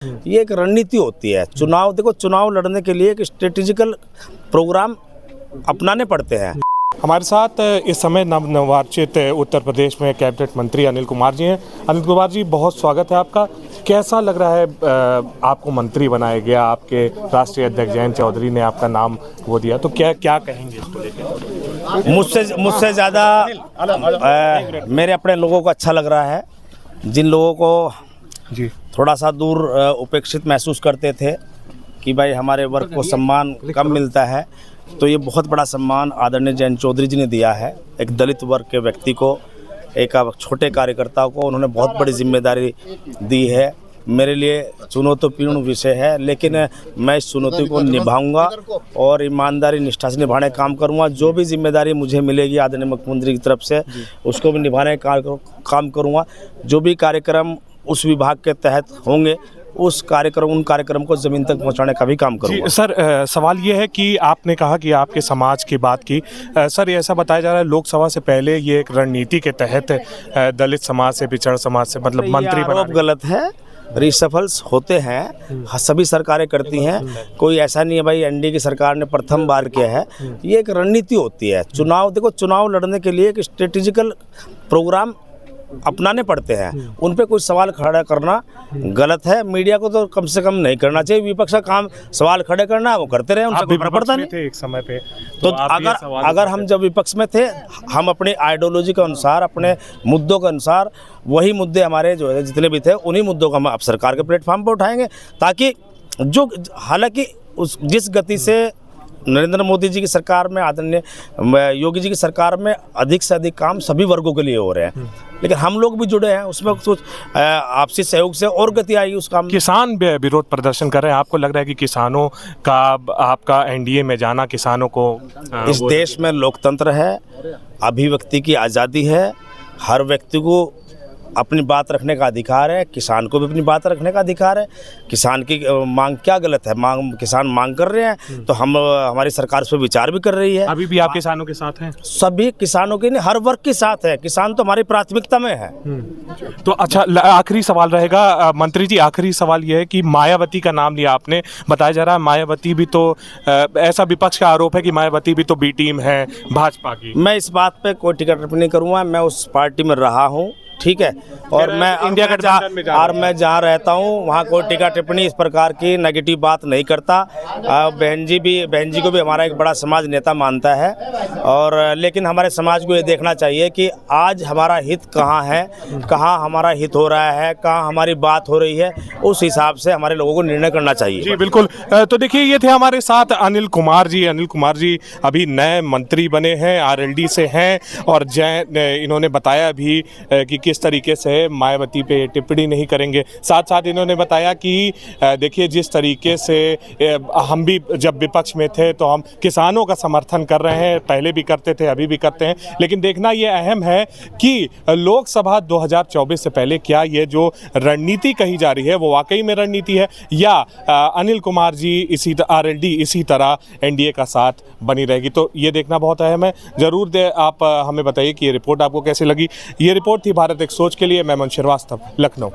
ये एक रणनीति होती है। चुनाव देखो, चुनाव लड़ने के लिए एक स्ट्रेटेजिकल प्रोग्राम अपनाने पड़ते हैं। हमारे साथ इस समय नवनिर्वाचित उत्तर प्रदेश में कैबिनेट मंत्री अनिल कुमार जी हैं। अनिल कुमार जी, बहुत स्वागत है आपका। कैसा लग रहा है आपको मंत्री बनाया गया, आपके राष्ट्रीय अध्यक्ष जयंत चौधरी ने आपका नाम वो दिया, तो क्या कहेंगे इसको लेकर? मुझसे ज़्यादा मेरे अपने लोगों को अच्छा लग रहा है। जिन लोगों को जी थोड़ा सा दूर उपेक्षित महसूस करते थे कि भाई हमारे वर्ग को सम्मान कम मिलता है, तो ये बहुत बड़ा सम्मान आदरणीय जयंत चौधरी जी ने दिया है। एक दलित वर्ग के व्यक्ति को, एक छोटे कार्यकर्ता को उन्होंने बहुत बड़ी जिम्मेदारी दी है। मेरे लिए चुनौतीपूर्ण विषय है, लेकिन मैं इस चुनौती को निभाऊंगा और ईमानदारी निष्ठा से निभाने का काम करूंगा। जो भी जिम्मेदारी मुझे मिलेगी आदरणीय मुख्यमंत्री की तरफ से, उसको भी निभाने का काम करूंगा। जो भी कार्यक्रम उस विभाग के तहत होंगे, उन कार्यक्रम को ज़मीन तक पहुंचाने का भी काम करूंगा। सर, सवाल ये है कि आपने कहा कि आपके समाज की बात की। सर, ये ऐसा बताया जा रहा है लोकसभा से पहले ये एक रणनीति के तहत दलित समाज से, पिछड़ा समाज से मतलब मंत्री बनाने। गलत है। रिसफल्स होते हैं, सभी सरकारें करती हैं। कोई ऐसा नहीं है भाई एनडीए की सरकार ने प्रथम बार किया है। ये एक रणनीति होती है। चुनाव देखो, चुनाव लड़ने के लिए एक स्ट्रेटेजिकल प्रोग्राम अपनाने पड़ते हैं। उन पे कोई सवाल खड़ा करना गलत है। मीडिया को तो कम से कम नहीं करना चाहिए। विपक्ष का काम सवाल खड़े करना है, वो करते रहे, उनसे कोई फर्क पड़ता नहीं थे एक समय पे। तो अगर हम जब विपक्ष में थे, हम अपनी आइडियोलॉजी के अनुसार, अपने मुद्दों के अनुसार, वही मुद्दे हमारे जो है जितने भी थे, उन्हीं मुद्दों को हम अब सरकार के प्लेटफॉर्म पर उठाएंगे, ताकि हालांकि जिस गति से नरेंद्र मोदी जी की सरकार में, आदरणीय योगी जी की सरकार में अधिक से अधिक काम सभी वर्गों के लिए हो रहे हैं, लेकिन हम लोग भी जुड़े हैं उसमें। कुछ आपसी सहयोग से और गति आएगी उस काम। किसान विरोध प्रदर्शन कर रहे हैं। आपको लग रहा है कि किसानों का आपका एनडीए में जाना किसानों को इस देश में लोकतंत्र है, अभिव्यक्ति की आज़ादी है, हर व्यक्ति को अपनी बात रखने का अधिकार है, किसान को भी अपनी बात रखने का अधिकार है। किसान की मांग क्या गलत है? किसान मांग कर रहे हैं, तो हमारी सरकार उस पर विचार भी कर रही है। अभी भी आप किसानों के साथ हैं? सभी किसानों के नहीं, हर वर्ग के साथ है। किसान तो हमारी प्राथमिकता में है। तो अच्छा, आखिरी सवाल रहेगा मंत्री जी। आखिरी सवाल यह है कि मायावती का नाम लिया आपने। बताया जा रहा है मायावती भी तो, ऐसा विपक्ष का आरोप है कि मायावती भी तो बी टीम है भाजपा की। मैं इस बात पे कोई टिकट टिप्पणी नहीं करूँगा। मैं उस पार्टी में रहा हूँ, ठीक है, और मैं इंडिया मैं जहाँ रहता हूँ वहाँ कोई टीका टिप्पणी इस प्रकार की नेगेटिव बात नहीं करता। बहन जी को भी हमारा एक बड़ा समाज नेता मानता है, और लेकिन हमारे समाज को ये देखना चाहिए कि आज हमारा हित कहाँ है, कहाँ हमारा हित हो रहा है, कहाँ हमारी बात हो रही है। उस हिसाब से हमारे लोगों को निर्णय करना चाहिए। जी बिल्कुल। तो देखिए, ये थे हमारे साथ अनिल कुमार जी। अनिल कुमार जी अभी नए मंत्री बने हैं, आरएलडी से हैं, और इन्होंने बताया भी कि किस तरीके से मायावती पे टिप्पणी नहीं करेंगे। साथ साथ इन्होंने बताया कि देखिए, जिस तरीके से हम भी जब विपक्ष में थे तो हम किसानों का समर्थन कर रहे हैं, पहले भी करते थे, अभी भी करते हैं, लेकिन देखना ये अहम है कि लोकसभा 2024 से पहले क्या ये जो रणनीति कही जा रही है वो वाकई में रणनीति है, या अनिल कुमार जी आरएलडी इसी तरह एनडीए का साथ बनी रहेगी। तो ये देखना बहुत अहम है। जरूर आप हमें बताइए कि ये रिपोर्ट आपको कैसी लगी। ये रिपोर्ट थी भारत एक सोच के लिए। मैं मन श्रीवास्तव, लखनऊ।